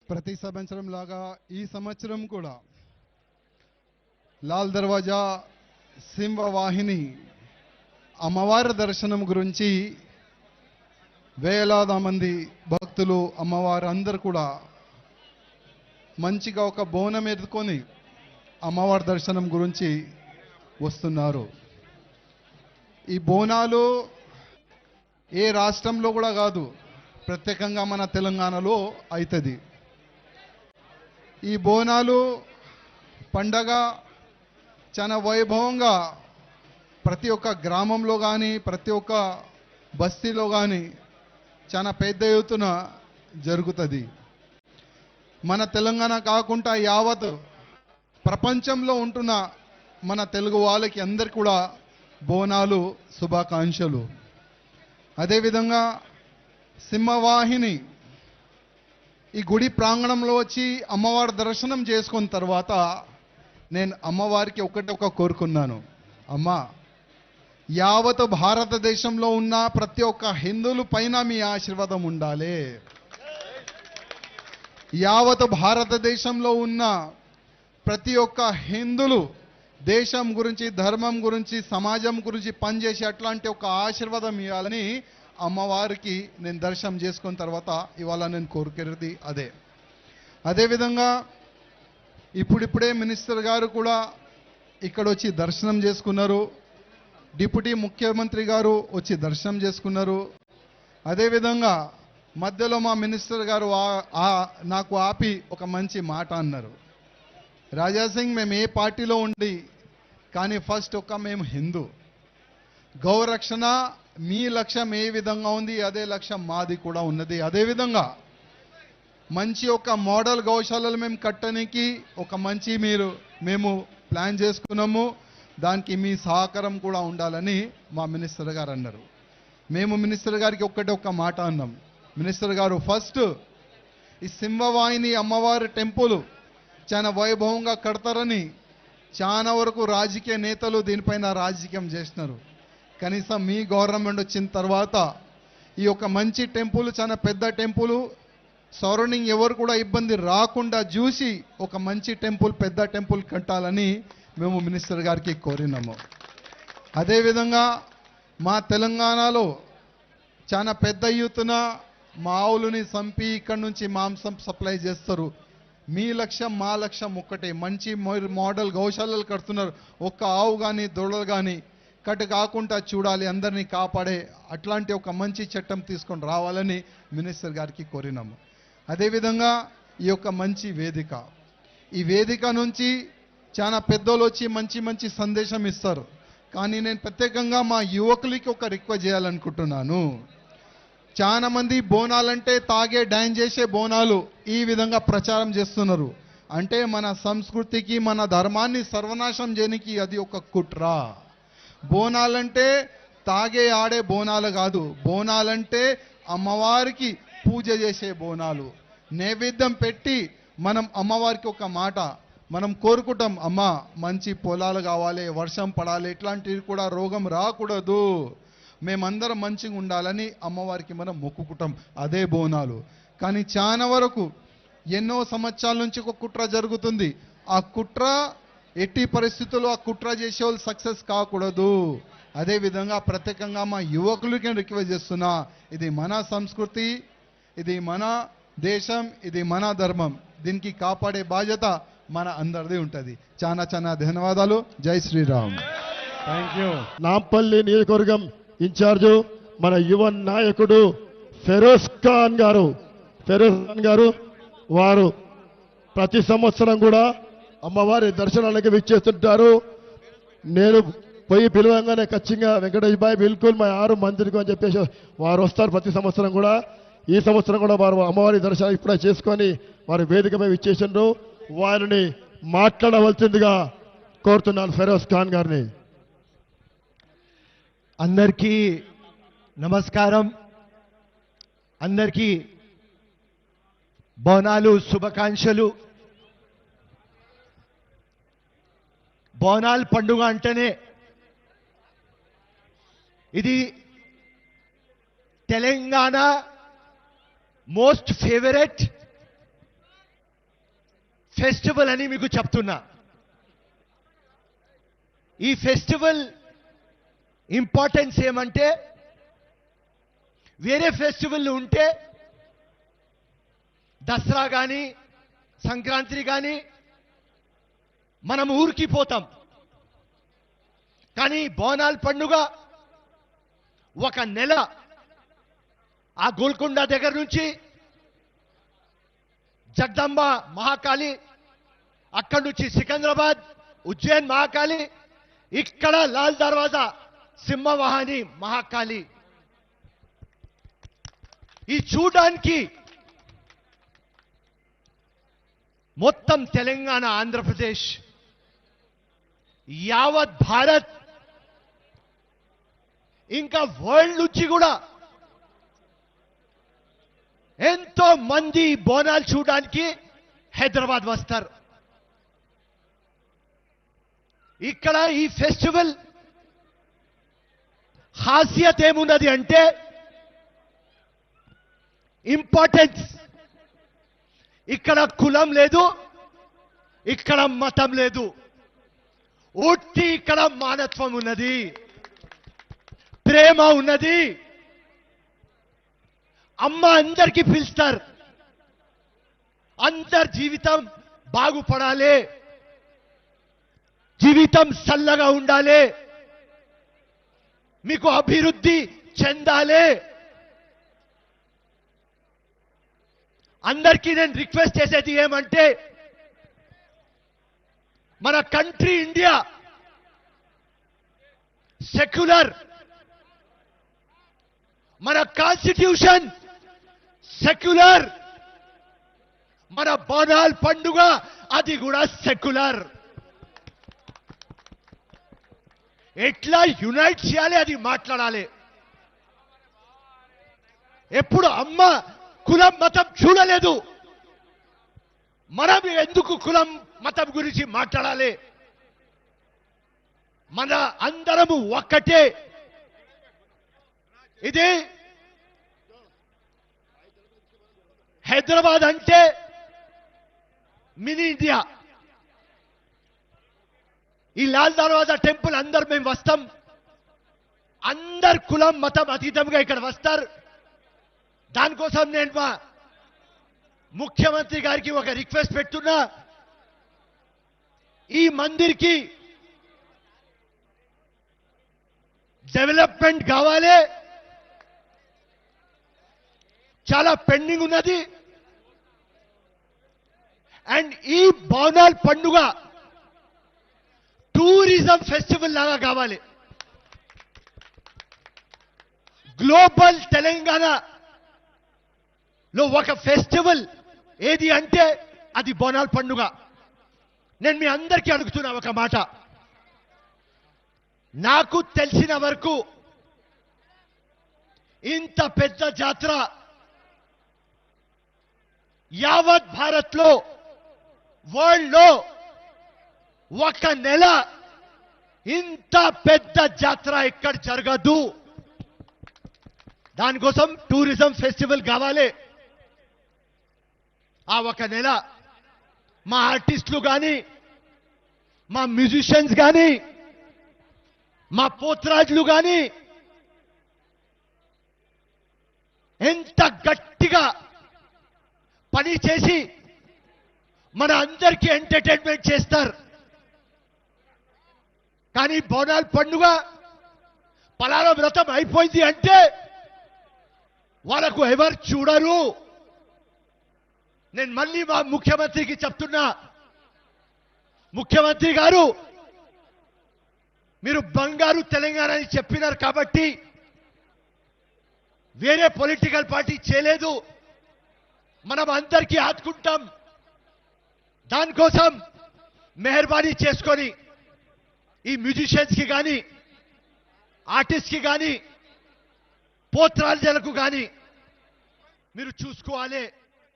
ప్రతి సంవత్సరం లాగా ఈ సంవత్సరం కూడా లాల్ దర్వాజా సింహవాహిని అమ్మవారి దర్శనం గురించి వేలాది మంది భక్తులు అమ్మవారు అందరూ కూడా మంచిగా ఒక బోనం ఎత్తుకొని అమ్మవారి దర్శనం గురించి వస్తున్నారు. ఈ బోనాలు ఏ రాష్ట్రంలో కూడా కాదు, ప్రత్యేకంగా మన తెలంగాణలో అవుతుంది. ఈ బోనాలు పండగ చాలా వైభవంగా ప్రతి ఒక్క గ్రామంలో కానీ ప్రతి ఒక్క బస్తీలో కానీ చాలా పెద్ద ఎత్తున జరుగుతుంది. మన తెలంగాణ కాకుండా యావత్ ప్రపంచంలో ఉంటున్న మన తెలుగు వాళ్ళకి అందరికి కూడా బోనాలు శుభాకాంక్షలు. అదేవిధంగా సింహవాహిని ఈ గుడి ప్రాంగణంలో వచ్చి అమ్మవారి దర్శనం చేసుకున్న తర్వాత నేను అమ్మవారికి ఒక కోరుకున్నాను, అమ్మ యావత్ భారతదేశంలో ఉన్న ప్రతి ఒక్క హిందువుల పైన మీ ఆశీర్వాదం ఉండాలి. యావత్ భారతదేశంలో ఉన్న ప్రతి ఒక్క హిందువులు దేశం గురించి ధర్మం గురించి సమాజం గురించి పనిచేసి అట్లాంటి ఒక ఆశీర్వాదం ఇవ్వాలని అమ్మవారికి నేను దర్శనం చేసుకున్న తర్వాత ఇవాళ నేను కోరుకునేది అదే. అదేవిధంగా ఇప్పుడిప్పుడే మినిస్టర్ గారు కూడా ఇక్కడ వచ్చి దర్శనం చేసుకున్నారు. డిప్యూటీ ముఖ్యమంత్రి గారు వచ్చి దర్శనం చేసుకున్నారు. అదేవిధంగా మధ్యలో మా మినిస్టర్ గారు నాకు ఆపి ఒక మంచి మాట అన్నారు, రాజాసింగ్ మేము ఏ పార్టీలో ఉండి కానీ ఫస్ట్ మేము హిందూ గౌరక్షణ మీ లక్ష్యం ఏ విధంగా ఉంది అదే లక్ష్యం మాది కూడా ఉన్నది. అదేవిధంగా మంచి ఒక మోడల్ గౌశాలలు మేము కట్టడానికి ఒక మంచి మేము ప్లాన్ చేసుకున్నాము. దానికి మీ సహకారం కూడా ఉండాలని మా మినిస్టర్ గారు అన్నారు. మేము మినిస్టర్ గారికి ఒక మాట అన్నాం, మినిస్టర్ గారు ఫస్ట్ ఈ సింహవాహిని అమ్మవారి టెంపుల్ చాలా వైభవంగా కడతారని చాలా వరకు రాజకీయ నేతలు దీనిపైన రాజకీయం చేస్తున్నారు. కనీసం మీ గవర్నమెంట్ వచ్చిన తర్వాత ఈ యొక్క మంచి టెంపుల్ చాలా పెద్ద టెంపుల్ సరౌండింగ్ ఎవరు కూడా ఇబ్బంది రాకుండా చూసి ఒక మంచి టెంపుల్ పెద్ద టెంపుల్ కట్టాలని మేము మినిస్టర్ గారికి కోరినాము. అదేవిధంగా మా తెలంగాణలో చాలా పెద్ద ఎత్తున మా ఆవులని చంపి ఇక్కడి నుంచి మాంసం సప్లై చేస్తారు. మీ లక్ష్యం మా లక్ష్యం ఒక్కటే, మంచి మోడల్ గౌశాలలు కడుతున్నారు. ఒక్క ఆవు కానీ దొడలు కానీ కట్టు కాకుండా చూడాలి, అందరినీ కాపాడే అట్లాంటి ఒక మంచి చట్టం తీసుకొని రావాలని మినిస్టర్ గారికి కోరినాము. అదేవిధంగా ఈ యొక్క మంచి వేదిక, ఈ వేదిక నుంచి చాలా పెద్దోళ్ళు వచ్చి మంచి మంచి సందేశం ఇస్తారు. కానీ నేను ప్రత్యేకంగా మా యువకులకి ఒక రిక్వెస్ట్ చేయాలనుకుంటున్నాను. చాలా మంది బోనాలంటే తాగే డాన్స్ చేసే బోనాలు ఈ విధంగా ప్రచారం చేస్తున్నారు. అంటే మన సంస్కృతికి మన ధర్మాన్ని సర్వనాశం చేయడానికి అది ఒక కుట్ర. బోనాలంటే తాగే ఆడే బోనాలు కాదు, బోనాలంటే అమ్మవారికి పూజ చేసే బోనాలు. నైవేద్యం పెట్టి మనం అమ్మవారికి ఒక మాట మనం కోరుకుంటాం, అమ్మ మంచి పొలాలు కావాలి, వర్షం పడాలి, ఇట్లాంటివి కూడా రోగం రాకూడదు, మేమందరం మంచిగా ఉండాలని అమ్మవారికి మనం మొక్కుకుంటాం, అదే బోనాలు. కానీ చాలా వరకు ఎన్నో సంవత్సరాల నుంచి ఒక కుట్ర జరుగుతుంది. ఆ కుట్ర ఎట్టి పరిస్థితుల్లో ఆ కుట్ర చేసే వాళ్ళు సక్సెస్ కాకూడదు. అదేవిధంగా ప్రత్యేకంగా మా యువకులకి రిక్వెస్ట్ చేస్తున్నా, ఇది మన సంస్కృతి, ఇది మన దేశం, ఇది మన ధర్మం, దీనికి కాపాడే బాధ్యత మన అందరిది ఉంటుంది. చాలా చాలా ధన్యవాదాలు. జై శ్రీరామ్. Thank you. నాంపల్లి నియోజకవర్గం ఇన్ఛార్జు మన యువ నాయకుడు ఫెరోజ్ ఖాన్ గారు వారు ప్రతి సంవత్సరం కూడా అమ్మవారి దర్శనానికి విచ్చేస్తుంటారు. నేను పోయి పిలవంగానే ఖచ్చితంగా వెంకటేష్ బాయ్ బిల్కుల్ మా 6 మందికి అని చెప్పేసి వారు వస్తారు ప్రతి సంవత్సరం కూడా. ఈ సంవత్సరం కూడా వారు అమ్మవారి దర్శనం ఇప్పుడే చేసుకొని వారు వేదికపై విచ్చేసిండ్రు. వారిని మాట్లాడవలసిందిగా కోరుతున్నాను ఫెరోజ్ ఖాన్ గారిని. అందరికీ నమస్కారం. అందరికీ బోనాలు శుభాకాంక్షలు. బోనాల్ పండుగ అంటేనే ఇది తెలంగాణ మోస్ట్ ఫేవరెట్ ఫెస్టివల్ అని మీకు చెప్తున్నా. ఈ ఫెస్టివల్ ఇంపార్టెన్స్ ఏమంటే, వేరే ఫెస్టివల్ ఉంటే దసరా కానీ సంక్రాంతి కానీ మనం ఊరికి పోతాం. కానీ బోనాల పండుగ ఒక నెల ఆ గోల్కొండ దగ్గర నుంచి జగదంబ మహాకాళి, అక్కడి నుంచి సికింద్రాబాద్ ఉజ్జయిన్ మహాకాళి, ఇక్కడ లాల్ దర్వాజా సింహవాహిని మహాకాళి. ఈ చూడడానికి మొత్తం తెలంగాణ, ఆంధ్రప్రదేశ్, యావత్ భారత్, ఇంకా వరల్డ్ నుంచి కూడా ఎంతో మంది బోనాలు చూడడానికి హైదరాబాద్ వస్తారు. ఇక్కడ ఈ ఫెస్టివల్ ఖాసియత్ ఏమున్నది అంటే, ఇంపార్టెన్స్. ఇక్కడ కులం లేదు, ఇక్కడ మతం లేదు, ఉట్టి ఇక్కడ మానత్వం ఉన్నది, ప్రేమ ఉన్నది. అమ్మ అందరికీ పిలుస్తారు, అందరి జీవితం బాగుపడాలి, జీవితం చల్లగా ఉండాలి, మీకు అభివృద్ధి చెందాలి. అందరికీ నేను రిక్వెస్ట్ చేసేది ఏమంటే, మన కంట్రీ ఇండియా సెక్యులర్, మన కాన్స్టిట్యూషన్ సెక్యులర్, మన బోనాల్ పండుగ అది కూడా సెక్యులర్. ఎట్లా యునైట్ చేయాలి అది మాట్లాడాలి. ఎప్పుడు అమ్మ కులం మతం చూడలేదు, మనం ఎందుకు కులం మతం గురించి మాట్లాడాలి? మన అందరము ఒక్కటే. ఇది హైదరాబాద్ అంటే మినీ ఇండియా. ఈ లాల్ దర్వాజా టెంపుల్ అందరు మేము వస్తాం, అందరు కులం మతం అతీతంగా ఇక్కడ వస్తారు. దానికోసం నేను మా ముఖ్యమంత్రి గారికి ఒక రిక్వెస్ట్ పెట్టున్నా, ఈ మందిర్కి డెవలప్మెంట్ కావాలి, చాలా పెండింగ్ ఉన్నది. అండ్ ఈ బోనాల్ పండుగ టూరిజం ఫెస్టివల్ లాగా కావాలి. గ్లోబల్ తెలంగాణలో ఒక ఫెస్టివల్ ఏది అంటే అది బోనాల్ పండుగ. నేను మీ అందరికీ అడుగుతున్నా ఒక మాట, నాకు తెలిసిన వరకు ఇంత పెద్ద జాతర యావత్ భారత్ లో, వరల్డ్ లో ఒక నెల ఇంత పెద్ద జాతర ఎక్కడ జరగదు. దానికోసం టూరిజం ఫెస్టివల్ కావాలి. ఆ ఒక నెల మా ఆర్టిస్టులు కానీ, మా మ్యూజిషియన్స్ కానీ, మా పోత్రాజులు కానీ ఎంత గట్టిగా పని చేసి మన అందరికీ ఎంటర్టైన్మెంట్ చేస్తారు. కానీ బోనాల్ పండుగ పలానా వ్రతం అయిపోయింది అంటే వాళ్ళకు ఎవరు చూడరు. నేను మళ్ళీ మా ముఖ్యమంత్రికి చెప్తున్నా, ముఖ్యమంత్రి గారు మీరు బంగారు తెలంగాణ అని చెప్పినారు కాబట్టి వేరే పొలిటికల్ పార్టీ చేయలేదు, మనం అందరికీ ఆదుకుంటాం. దానికోసం మెహర్బానీ చేసుకొని ఈ మ్యూజిషియన్స్ కి కానీ, ఆర్టిస్ట్ కి కానీ, పోత్రాజులకు కానీ మీరు చూసుకోవాలి.